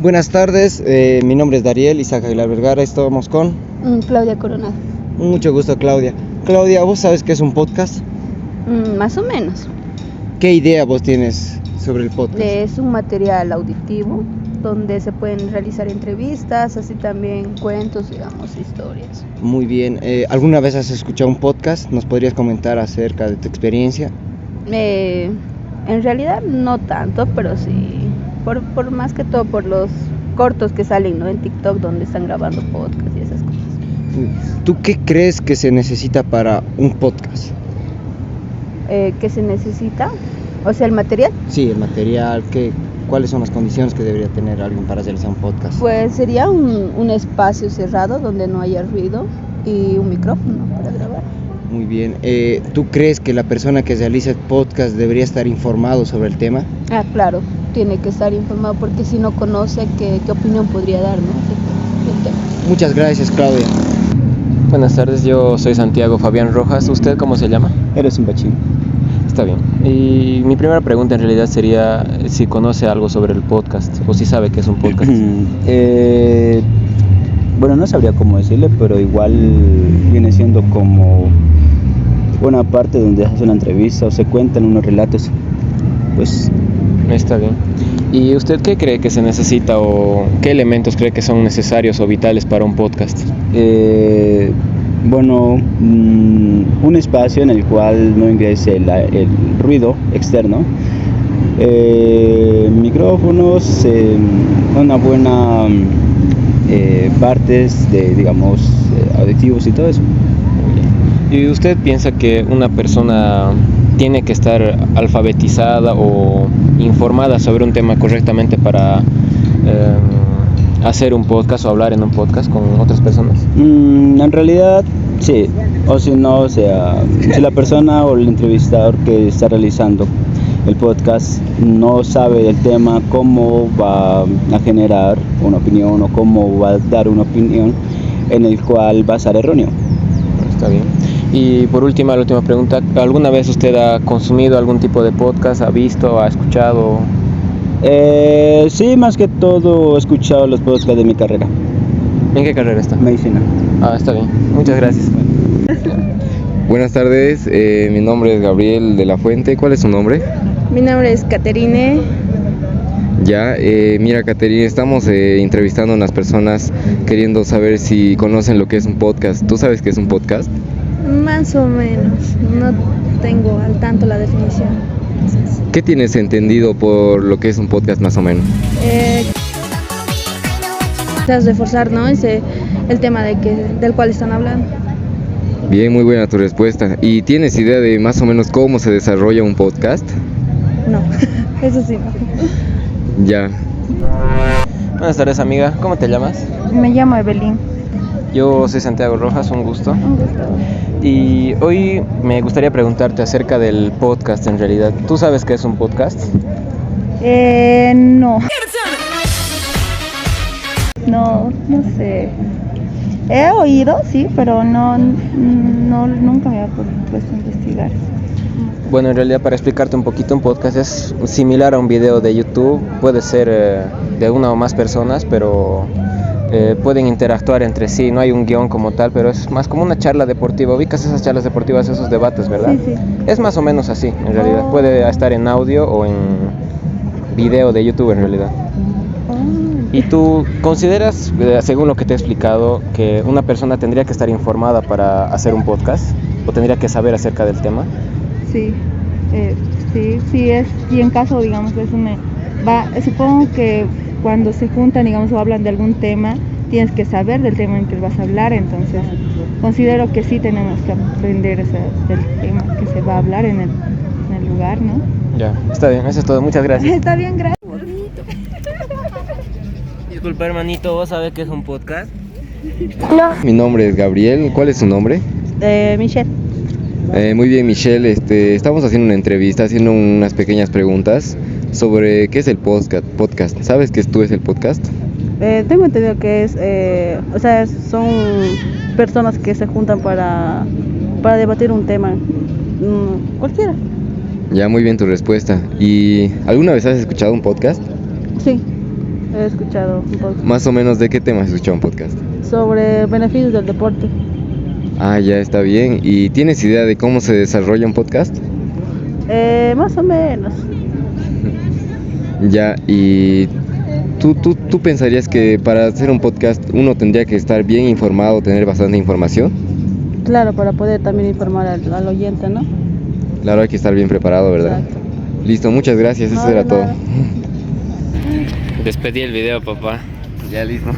Buenas tardes, mi nombre es Dariel Isaac Aguilar Vergara, estamos con... Claudia Coronado. Mucho gusto, Claudia. Claudia, ¿vos sabes qué es un podcast? Más o menos. ¿Qué idea vos tienes sobre el podcast? Es un material auditivo donde se pueden realizar entrevistas, así también cuentos, digamos, historias. Muy bien, ¿alguna vez has escuchado un podcast? ¿Nos podrías comentar acerca de tu experiencia? En realidad no tanto, pero sí, por más que todo por los cortos que salen, ¿no?, en TikTok, donde están grabando podcast y esas cosas. ¿Tú qué crees que se necesita para un podcast? ¿Qué se necesita? O sea, el material. Sí, el material, ¿cuáles son las condiciones que debería tener alguien para realizar un podcast? Pues sería un espacio cerrado donde no haya ruido y un micrófono para grabar. Muy bien, ¿tú crees que la persona que realiza el podcast debería estar informado sobre el tema? Claro, tiene que estar informado porque si no conoce, ¿qué opinión podría dar, no?, del tema. Muchas gracias, Claudia. Buenas tardes, yo soy Santiago Fabián Rojas. ¿Usted cómo se llama? Eres un bachín. Está bien. Y mi primera pregunta en realidad sería si conoce algo sobre el podcast o si sabe qué es un podcast. Bueno, no sabría cómo decirle, pero igual viene siendo como una parte donde hace una entrevista o se cuentan unos relatos. Pues Está bien. ¿Y usted qué cree que se necesita o qué elementos cree que son necesarios o vitales para un podcast? bueno, un espacio en el cual no ingrese el ruido externo, micrófonos, una buena partes de, digamos, auditivos y todo eso. ¿Y usted piensa que una persona tiene que estar alfabetizada o informada sobre un tema correctamente para hacer un podcast o hablar en un podcast con otras personas? En realidad sí, o si no, o sea, si la persona o el entrevistador que está realizando el podcast no sabe del tema, cómo va a generar una opinión o cómo va a dar una opinión en el cual va a ser erróneo. Está bien. Y por última, la última pregunta, ¿alguna vez usted ha consumido algún tipo de podcast, ha visto, ha escuchado? Sí, más que todo he escuchado los podcasts de mi carrera. ¿En qué carrera está? Medicina. Está bien, muchas gracias. Buenas tardes, mi nombre es Gabriel de la Fuente. ¿Cuál es su nombre? Mi nombre es Caterine. Ya, mira, Caterina, estamos entrevistando a unas personas queriendo saber si conocen lo que es un podcast. ¿Tú sabes qué es un podcast? Más o menos, no tengo al tanto la definición. ¿Qué tienes entendido por lo que es un podcast más o menos? Reforzar, ¿no?, el tema del cual están hablando. Bien, muy buena tu respuesta. ¿Y tienes idea de más o menos cómo se desarrolla un podcast? No, eso sí no. Ya. Buenas tardes, amiga, ¿cómo te llamas? Me llamo Evelyn. Yo soy Santiago Rojas, un gusto. Un gusto. Y hoy me gustaría preguntarte acerca del podcast en realidad. ¿Tú sabes qué es un podcast? No. No sé. He oído, sí, pero nunca me había puesto a investigar. Bueno, en realidad, para explicarte un poquito, un podcast es similar a un video de YouTube. Puede ser de una o más personas, pero pueden interactuar entre sí. No hay un guión como tal, pero es más como una charla deportiva. ¿Ubicas esas charlas deportivas, esos debates, verdad? Sí. Es más o menos así, en realidad. Puede estar en audio o en video de YouTube, en realidad. ¿Y tú consideras, según lo que te he explicado, que una persona tendría que estar informada para hacer un podcast? ¿O tendría que saber acerca del tema? Sí, es, y en caso, digamos, supongo que cuando se juntan, digamos, o hablan de algún tema, tienes que saber del tema en que vas a hablar, entonces considero que sí tenemos que aprender del tema que se va a hablar en el lugar, ¿no? Ya, está bien, eso es todo, muchas gracias. Está bien, gracias. Disculpa, hermanito, ¿vos sabés qué es un podcast? No. Mi nombre es Gabriel. ¿Cuál es su nombre? Michelle. Muy bien, Michelle. Estamos haciendo una entrevista, haciendo unas pequeñas preguntas sobre qué es el podcast. ¿Sabes qué es el podcast? Tengo entendido que es, son personas que se juntan para debatir un tema, cualquiera. Ya, muy bien tu respuesta. ¿Y alguna vez has escuchado un podcast? Sí. he escuchado un podcast Más o menos, ¿de qué tema has escuchado un podcast? sobre beneficios del deporte. Ah, ya está bien. ¿Y tienes idea de cómo se desarrolla un podcast? Más o menos. Ya, y ¿tú pensarías que para hacer un podcast uno tendría que estar bien informado, tener bastante información? Claro, para poder también informar al oyente, ¿no? Claro, hay que estar bien preparado, ¿verdad? Exacto. Listo, muchas gracias, eso No, de era todo. nada. Despedí el video, papá. Ya listo.